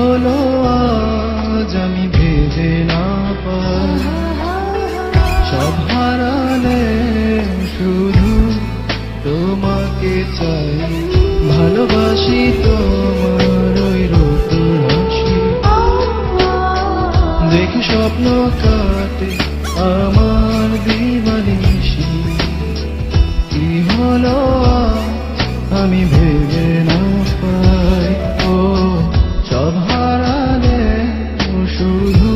হলো আজ আমি ভেবে না পাই, সব হারালে শুধু তোমাকে চাই। ভালোবাসি তোমার ওই রোদুর হাসি, দেখি স্বপ্ন কাটে আমার দিবানিশি। কি হলো আমি ভেবে না পাই, ও সব হারালে শুধু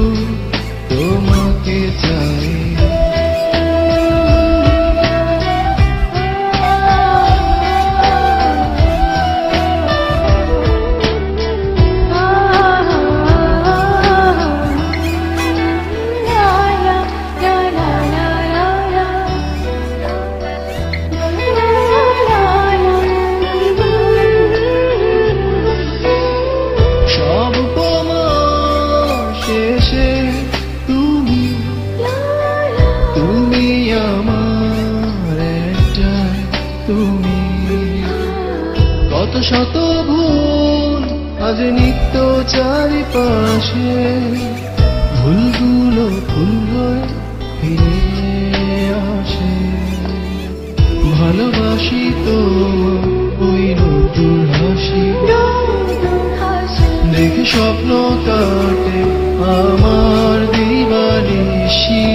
তোমাকে চাই। তুমি কত শত ভুল আজ নিত্য চারিপাশে, ভুলগুলো ফুল হয়ে ফিরে আসে। ভালোবাসি তো ওই নতুন হাসি, দেখে স্বপ্ন কাটে আমার দিবানিশি।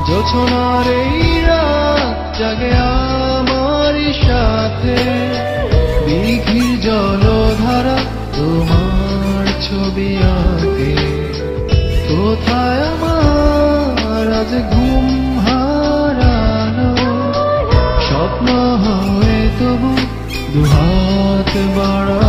জোছনার এই রাত জাগে আমার সাথে, দিঘির জলধারা তোমার ছবি আঁকে। কোথায় আমার আজ ঘুম হারানো, স্বপ্ন হয়ে তবু দুহাত বাড়া